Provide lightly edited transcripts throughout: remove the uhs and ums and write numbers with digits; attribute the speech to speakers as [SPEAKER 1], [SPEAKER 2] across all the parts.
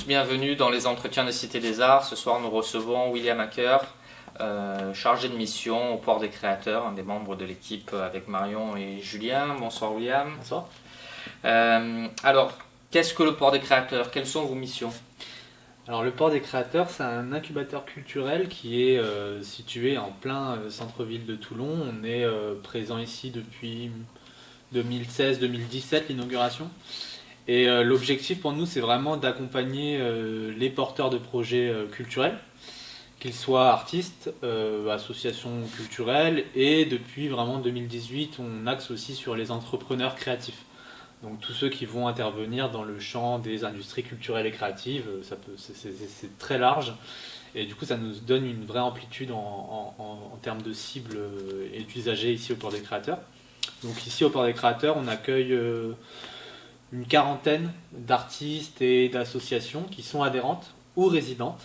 [SPEAKER 1] bienvenue dans les entretiens de Cité des Arts. Ce soir, nous recevons William Hacker, chargé de mission au Port des Créateurs, un des membres de l'équipe avec Marion et Julien. Bonsoir William.
[SPEAKER 2] Bonsoir.
[SPEAKER 1] Alors, qu'est-ce que le Port des Créateurs? Quelles sont vos missions?
[SPEAKER 2] Alors le Port des Créateurs, c'est un incubateur culturel qui est situé en plein centre-ville de Toulon. On est présent ici depuis 2016-2017, l'inauguration. Et l'objectif pour nous, c'est vraiment d'accompagner les porteurs de projets culturels, qu'ils soient artistes, associations culturelles, et depuis vraiment 2018, on axe aussi sur les entrepreneurs créatifs. Donc tous ceux qui vont intervenir dans le champ des industries culturelles et créatives, c'est très large. Et du coup, ça nous donne une vraie amplitude en termes de cibles et d'usagers ici au Port des Créateurs. Donc ici au Port des Créateurs, on accueille une quarantaine d'artistes et d'associations qui sont adhérentes ou résidentes,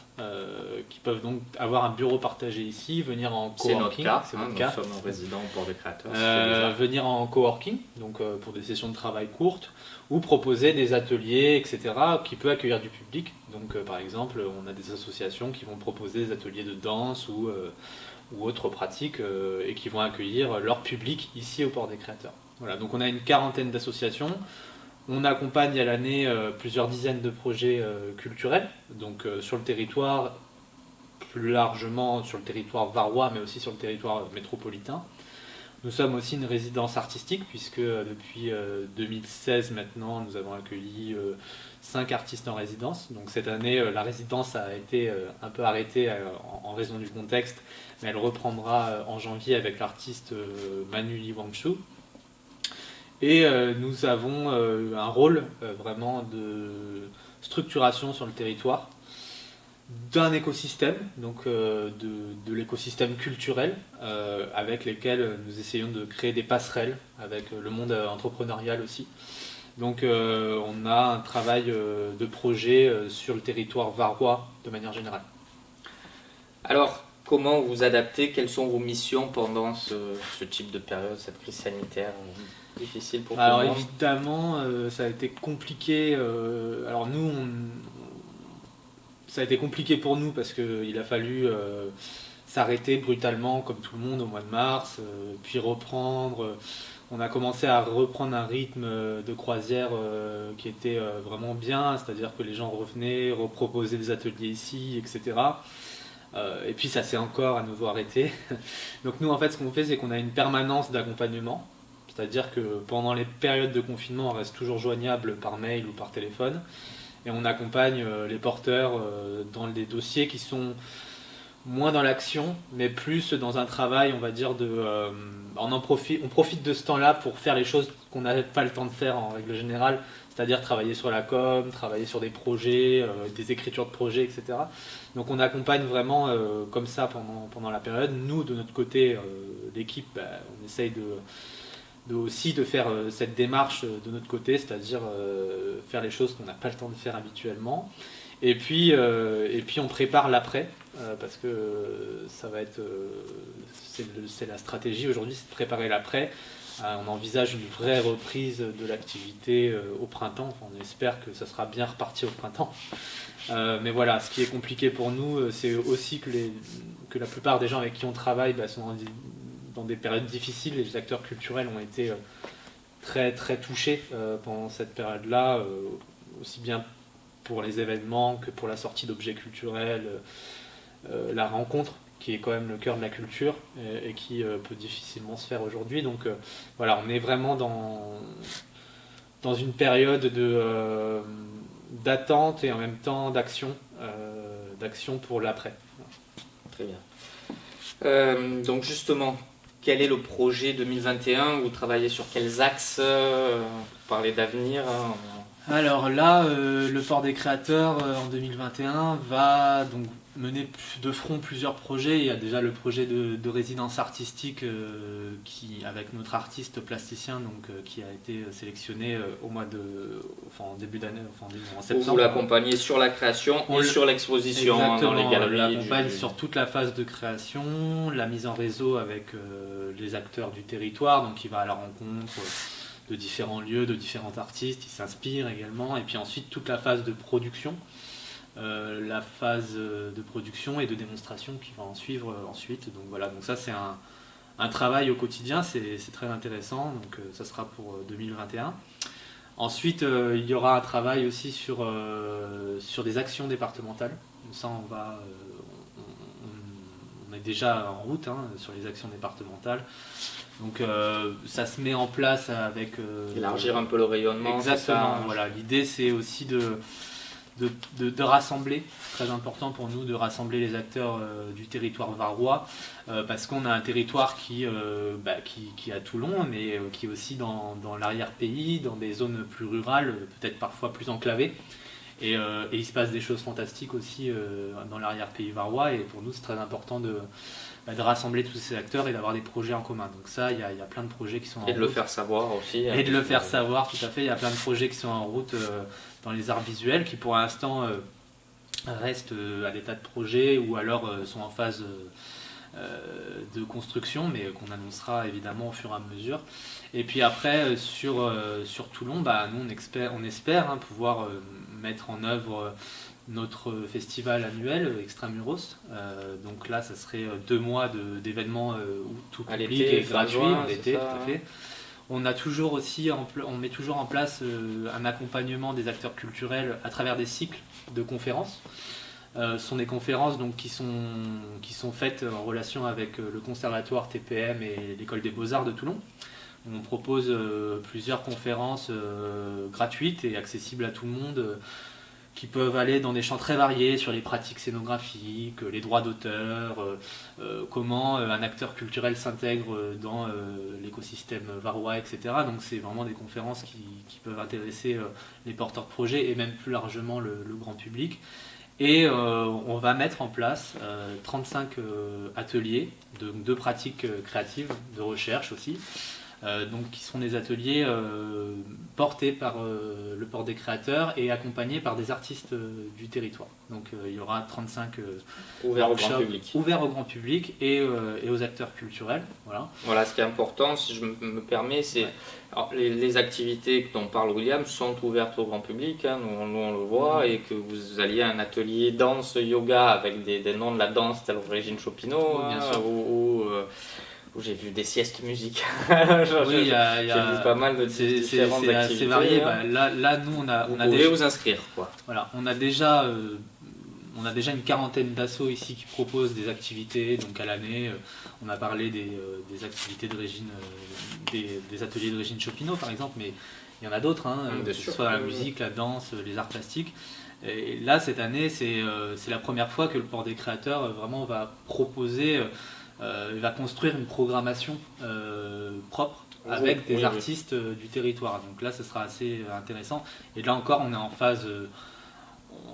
[SPEAKER 2] qui peuvent donc avoir un bureau partagé ici, venir en coworking.
[SPEAKER 1] C'est notre cas, nous sommes résidents au Port des Créateurs.
[SPEAKER 2] Venir en coworking, donc pour des sessions de travail courtes, ou proposer des ateliers, etc., qui peut accueillir du public. Donc par exemple, on a des associations qui vont proposer des ateliers de danse ou autres pratiques et qui vont accueillir leur public ici au Port des Créateurs. Voilà, donc on a une quarantaine d'associations. On accompagne à l'année plusieurs dizaines de projets culturels, donc sur le territoire, plus largement sur le territoire varois, mais aussi sur le territoire métropolitain. Nous sommes aussi une résidence artistique, puisque depuis 2016 maintenant, nous avons accueilli 5 artistes en résidence. Donc cette année, la résidence a été un peu arrêtée en raison du contexte, mais elle reprendra en janvier avec l'artiste Manu Li Wangshu. Et nous avons un rôle vraiment de structuration sur le territoire d'un écosystème, donc de l'écosystème culturel, avec lesquels nous essayons de créer des passerelles avec le monde entrepreneurial aussi. Donc on a un travail de projet sur le territoire varois de manière générale.
[SPEAKER 1] Alors, comment vous adaptez? Quelles sont vos missions pendant ce type de période, cette crise sanitaire difficile pour tout le monde?
[SPEAKER 2] Alors évidemment, ça a été compliqué. Alors nous, ça a été compliqué pour nous parce qu'il a fallu s'arrêter brutalement comme tout le monde au mois de mars, puis reprendre. On a commencé à reprendre un rythme de croisière qui était vraiment bien, c'est-à-dire que les gens revenaient, reproposaient des ateliers ici, etc. Et puis ça s'est encore à nouveau arrêté. Donc nous en fait ce qu'on fait c'est qu'on a une permanence d'accompagnement, c'est-à-dire que pendant les périodes de confinement on reste toujours joignable par mail ou par téléphone et on accompagne les porteurs dans des dossiers qui sont moins dans l'action mais plus dans un travail on va dire on profite de ce temps-là pour faire les choses qu'on n'avait pas le temps de faire en règle générale, c'est-à-dire travailler sur la com, travailler sur des projets, des écritures de projets, etc. Donc on accompagne vraiment comme ça pendant la période. Nous, de notre côté, l'équipe, on essaye aussi de faire cette démarche de notre côté, c'est-à-dire faire les choses qu'on n'a pas le temps de faire habituellement. Et puis on prépare l'après, parce que ça va être, c'est la stratégie aujourd'hui, c'est de préparer l'après. On envisage une vraie reprise de l'activité au printemps. Enfin, on espère que ça sera bien reparti au printemps. Mais voilà, ce qui est compliqué pour nous, c'est aussi que la plupart des gens avec qui on travaille sont dans des périodes difficiles. Les acteurs culturels ont été très, très touchés pendant cette période-là, aussi bien pour les événements que pour la sortie d'objets culturels, la rencontre, qui est quand même le cœur de la culture et qui peut difficilement se faire aujourd'hui. Donc voilà, on est vraiment dans une période d'attente et en même temps d'action pour l'après.
[SPEAKER 1] Très bien. Donc justement, quel est le projet 2021? Vous travaillez sur quels axes? Vous parlez d'avenir
[SPEAKER 2] Alors là, le Port des Créateurs en 2021 va donc mener de front plusieurs projets. Il y a déjà le projet de résidence artistique avec notre artiste plasticien qui a été sélectionné en début d'année, en septembre.
[SPEAKER 1] Vous l'accompagnez sur la création et sur l'exposition dans les galeries.
[SPEAKER 2] On l'accompagne sur toute la phase de création, la mise en réseau avec les acteurs du territoire, donc il va à la rencontre de différents lieux, de différents artistes, il s'inspire également, et puis ensuite toute la phase de production la phase de production et de démonstration qui va en suivre ensuite. Donc voilà, donc ça c'est un travail au quotidien, c'est très intéressant, donc ça sera pour 2021. Ensuite, il y aura un travail aussi sur des actions départementales. Ça, on est déjà en route sur les actions départementales. Donc ça se met en place avec...
[SPEAKER 1] élargir un peu le rayonnement.
[SPEAKER 2] Exactement, voilà. L'idée c'est aussi de rassembler, c'est très important pour nous de rassembler les acteurs du territoire varois, parce qu'on a un territoire qui est à Toulon, mais qui est aussi dans l'arrière-pays, dans des zones plus rurales, peut-être parfois plus enclavées. Et il se passe des choses fantastiques aussi dans l'arrière-pays varois, et pour nous c'est très important de rassembler tous ces acteurs et d'avoir des projets en commun. Donc ça, il y a plein de projets qui sont en route.
[SPEAKER 1] Et de le faire savoir aussi.
[SPEAKER 2] Et de le faire savoir, tout à fait. Il y a plein de projets qui sont en route dans les arts visuels, qui pour l'instant restent à l'état de projet ou alors sont en phase de construction, mais qu'on annoncera évidemment au fur et à mesure. Et puis après, sur Toulon, nous on espère pouvoir mettre en œuvre notre festival annuel Extramuros. Donc là, ça serait 2 mois d'événements où tout public est gratuit en été, tout à fait. On met toujours en place un accompagnement des acteurs culturels à travers des cycles de conférences. Ce sont des conférences donc, qui sont faites en relation avec le conservatoire TPM et l'école des beaux-arts de Toulon. On propose plusieurs conférences gratuites et accessibles à tout le monde, qui peuvent aller dans des champs très variés sur les pratiques scénographiques, les droits d'auteur, comment un acteur culturel s'intègre dans l'écosystème varois, etc. Donc c'est vraiment des conférences qui peuvent intéresser les porteurs de projets et même plus largement le grand public. Et on va mettre en place 35 ateliers de pratiques créatives, de recherche aussi. Donc, qui seront des ateliers portés par le port des créateurs et accompagnés par des artistes du territoire. Donc il y aura 35
[SPEAKER 1] ouverts au grand public.
[SPEAKER 2] Ouverts au grand public et aux acteurs culturels.
[SPEAKER 1] Voilà, ce qui est important, si je me permets, c'est alors, les activités dont parle William sont ouvertes au grand public, nous on le voit, et que vous alliez à un atelier danse yoga avec des noms de la danse telle Régine Chopineau, où j'ai vu des siestes musicales.
[SPEAKER 2] Oui, j'ai
[SPEAKER 1] vu pas mal de différentes activités.
[SPEAKER 2] C'est varié. Là, nous, on a
[SPEAKER 1] vous pouvez vous inscrire, quoi.
[SPEAKER 2] Voilà, on a déjà une quarantaine d'assauts ici qui proposent des activités. Donc à l'année, on a parlé des activités de Régine, des ateliers de Régine Chopineau, par exemple, mais il y en a d'autres, que ce soit la musique, la danse, les arts plastiques. Et là, cette année, c'est la première fois que le port des créateurs vraiment va proposer. Il va construire une programmation propre avec des artistes du territoire. Donc là, ce sera assez intéressant. Et là encore, on est en phase...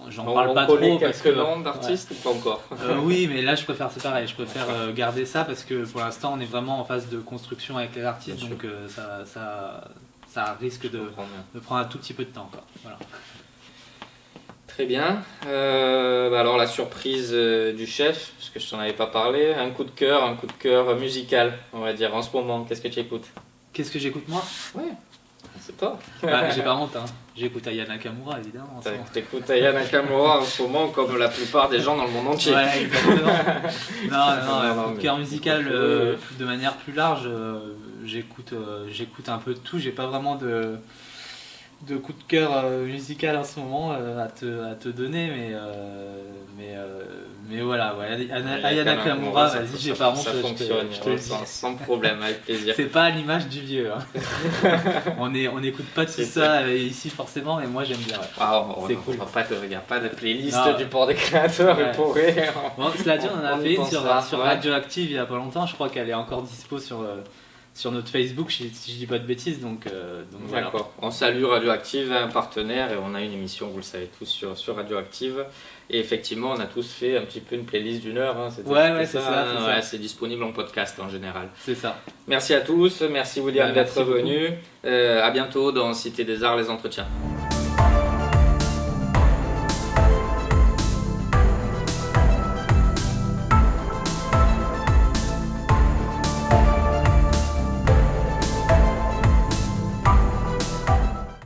[SPEAKER 2] J'en parle pas trop parce que...
[SPEAKER 1] noms d'artistes ou pas encore
[SPEAKER 2] Oui, mais là, c'est pareil. Je préfère garder ça parce que pour l'instant, on est vraiment en phase de construction avec les artistes. Bien donc ça risque de prendre un tout petit peu de temps encore. Voilà.
[SPEAKER 1] Très bien. Alors la surprise du chef, parce que je t'en avais pas parlé, un coup de cœur musical, on va dire en ce moment. Qu'est-ce que tu écoutes?
[SPEAKER 2] Qu'est-ce que j'écoute moi?
[SPEAKER 1] Ouais, c'est toi.
[SPEAKER 2] J'ai pas honte, J'écoute Aya Nakamura évidemment.
[SPEAKER 1] T'écoutes Aya Nakamura en ce moment, comme la plupart des gens dans le monde entier.
[SPEAKER 2] Ouais, exactement. non, coup de cœur musical de manière plus large, j'écoute un peu de tout. J'ai pas vraiment de coup de cœur musical en ce moment à te donner, mais voilà, Aya Nakamura, vas-y, j'ai pas honte, je te le dis.
[SPEAKER 1] Sans problème, avec plaisir.
[SPEAKER 2] C'est pas à l'image du vieux. On n'écoute pas tout ça ici forcément, mais moi j'aime bien.
[SPEAKER 1] C'est cool. Il n'y a pas de playlist du port des créateurs.
[SPEAKER 2] Bon, cela dit, on en a fait une sur Radioactive il y a pas longtemps, je crois qu'elle est encore dispo sur notre Facebook, si je dis pas de bêtises, donc voilà.
[SPEAKER 1] D'accord. On salue Radioactive, un partenaire, et on a une émission, vous le savez tous, sur Radioactive. Et effectivement, on a tous fait un petit peu une playlist d'1 heure.
[SPEAKER 2] Ouais, c'est ça.
[SPEAKER 1] C'est disponible en podcast en général.
[SPEAKER 2] C'est ça.
[SPEAKER 1] Merci à tous, merci William d'être venu. À bientôt dans Cité des Arts, les entretiens.